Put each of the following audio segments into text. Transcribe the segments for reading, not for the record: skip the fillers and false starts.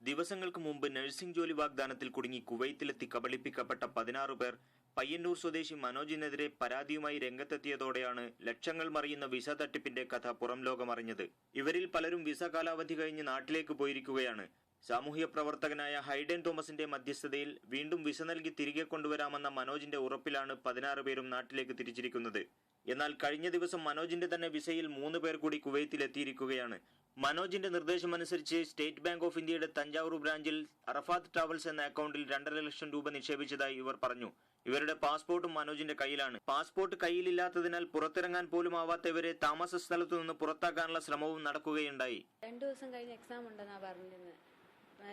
ദിവസങ്ങൾക്ക് മുമ്പ് നഴ്സിംഗ് ജോലി വാഗ്ദാനത്തിൽ കുടുങ്ങി കുവൈത്തിലെത്തി കബളിപ്പിക്കപ്പെട്ട 16 പേർ പയ്യന്നൂർ സ്വദേശി മനോജിനെതിരെ പരാതിയുമായി രംഗത്തെത്തിയതോടെയാണ് ലക്ഷങ്ങൾ മറിയുന്ന വിസ തട്ടിപ്പിന്റെ കഥ പുറം ലോകമറിഞ്ഞത്. ഇവരിൽ പലരും വിസ കാലാവധി കഴിഞ്ഞ് നാട്ടിലേക്ക് പോയിരിക്കുകയാണ്. സാമൂഹ്യ പ്രവർത്തകനായ ഹൈഡൻ തോമസിന്റെ മധ്യസ്ഥതയിൽ വീണ്ടും വിസ നൽകി തിരികെ കൊണ്ടുവരാമെന്ന മനോജിന്റെ ഉറപ്പിലാണ് 16 പേരും നാട്ടിലേക്ക് തിരിച്ചിരിക്കുന്നത്. എന്നാൽ കഴിഞ്ഞ ദിവസം മനോജിന്റെ തന്നെ വിസയിൽ 3 പേർ കൂടി കുവൈത്തിലെത്തിയിരിക്കുകയാണ്. മനോജിന്റെ നിർദ്ദേശമനുസരിച്ച് സ്റ്റേറ്റ് ബാങ്ക് ഓഫ് ഇന്ത്യയുടെ തഞ്ചാവൂർ ബ്രാഞ്ചിൽ അറഫാത്ത് ട്രാവൽസ് എന്ന അക്കൗണ്ടിൽ 2.5 ലക്ഷം രൂപ നിക്ഷേപിച്ചതായി ഇവർ പറഞ്ഞു. ഇവരുടെ പാസ്പോർട്ടും മനോജിന്റെ കയ്യിലാണ്. പാസ്പോർട്ട് കയ്യിലില്ലാത്തതിനാൽ പുറത്തിറങ്ങാൻ പോലും ആവാത്ത ഇവരെ താമസ സ്ഥലത്തു നിന്ന് പുറത്താക്കാനുള്ള ശ്രമവും നടക്കുകയുണ്ടായി. 2 ദിവസം കഴിഞ്ഞ് എക്സാം ഉണ്ടെന്നാ പറഞ്ഞിരുന്നത്.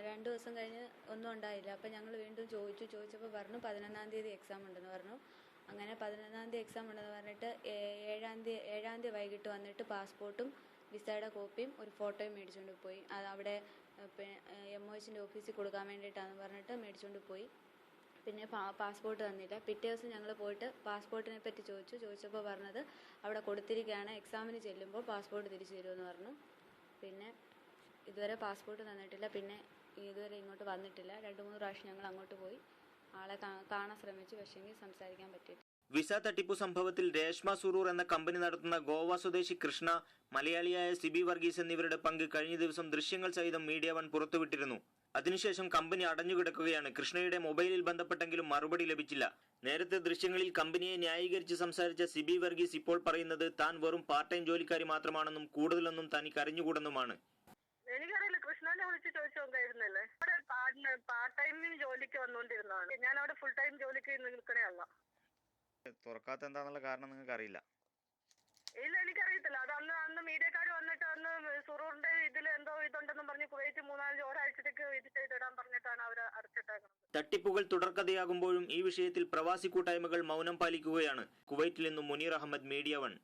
2 ദിവസം കഴിഞ്ഞ് ഒന്നും ഉണ്ടായില്ല. അപ്പം ഞങ്ങൾ വീണ്ടും ചോദിച്ചപ്പോൾ പറഞ്ഞു 11-ാം തീയതി എക്സാം ഉണ്ടെന്ന് പറഞ്ഞു. അങ്ങനെ 11-ാം തീയതി എക്സാം ഉണ്ടെന്ന് പറഞ്ഞിട്ട് 7-ാം തീയതി വൈകിട്ട് വന്നിട്ട് പാസ്പോർട്ടും വിസയുടെ കോപ്പിയും ഒരു ഫോട്ടോയും മേടിച്ചുകൊണ്ട് പോയി. അത് അവിടെ MOHന്റെ ഓഫീസിൽ കൊടുക്കാൻ വേണ്ടിയിട്ടാണെന്ന് പറഞ്ഞിട്ട് മേടിച്ചുകൊണ്ട് പോയി. പിന്നെ പാസ്പോർട്ട് തന്നില്ല. പിറ്റേ ദിവസം ഞങ്ങൾ പോയിട്ട് പാസ്പോർട്ടിനെ പറ്റി ചോദിച്ചപ്പോൾ പറഞ്ഞത് അവിടെ കൊടുത്തിരിക്കുകയാണ്, എക്സാമിന് ചെല്ലുമ്പോൾ പാസ്പോർട്ട് തിരിച്ചു തരുമെന്ന് പറഞ്ഞു. പിന്നെ ഇതുവരെ പാസ്പോർട്ട് തന്നിട്ടില്ല. പിന്നെ ഇതുവരെ ഇങ്ങോട്ട് വന്നിട്ടില്ല. 2-3 പ്രാവശ്യം ഞങ്ങൾ അങ്ങോട്ട് പോയി ആളെ കാണാൻ ശ്രമിച്ചു, പക്ഷേ സംസാരിക്കാൻ പറ്റിയിട്ടില്ല. വിസ തട്ടിപ്പു സംഭവത്തിൽ രേഷ്മ സുറൂർ എന്ന കമ്പനി നടത്തുന്ന ഗോവ സ്വദേശി കൃഷ്ണ, മലയാളിയായ സിബി വർഗീസ് എന്നിവരുടെ പങ്ക് കഴിഞ്ഞ ദിവസം ദൃശ്യങ്ങൾ സഹിതം മീഡിയ വൺ പുറത്തുവിട്ടിരുന്നു. അതിനുശേഷം കമ്പനി അടഞ്ഞുകിടക്കുകയാണ്. കൃഷ്ണയുടെ മൊബൈലിൽ ബന്ധപ്പെട്ടെങ്കിലും മറുപടി ലഭിച്ചില്ല. നേരത്തെ ദൃശ്യങ്ങളിൽ കമ്പനിയെ ന്യായീകരിച്ച് സംസാരിച്ച സിബി വർഗീസ് ഇപ്പോൾ പറയുന്നത് താൻ വെറും പാർട്ട് ടൈം ജോലിക്കാരി മാത്രമാണെന്നും കൂടുതലൊന്നും തനിക്ക് അറിഞ്ഞുകൂടെന്നുമാണ്. എനിക്കറിയില്ല, കൃഷ്ണനെ വിളിച്ച് ചോദിച്ചു നോക്കായിരുന്നല്ലേ. അവിടെ പാർട്ട് ടൈമിന് ജോലിക്ക് വന്നുകൊണ്ടിരുന്നതാണ്. ഞാൻ അവിടെ ഫുൾ ടൈം ജോലിക്ക് നിൽക്കണേ അല്ല. തുറക്കാത്ത എന്താന്നുള്ള കാരണം നിങ്ങൾക്ക് അറിയില്ല? ഇല്ല, എനിക്കറിയത്തില്ല. അത് അന്ന് മീഡിയക്കാർ വന്നിട്ട് അന്ന് സുറൂറിന്റെ ഇതിൽ എന്തോ ഇതുണ്ടെന്നും പറഞ്ഞ് കുവൈറ്റ് 3-4 ഒരാഴ്ചത്തേക്ക് വിസിറ്റ് ചെയ്തിടാൻ പറഞ്ഞിട്ടാണ് അവർ അടച്ചിട്ടേക്കുന്നത്. തട്ടിപ്പുകൾ തുടർക്കഥയാകുമ്പോഴും ഈ വിഷയത്തിൽ പ്രവാസി കൂട്ടായ്മകൾ മൗനം പാലിക്കുകയാണ്. കുവൈറ്റിൽ നിന്നും മുനീർ അഹമ്മദ്, മീഡിയ വൺ.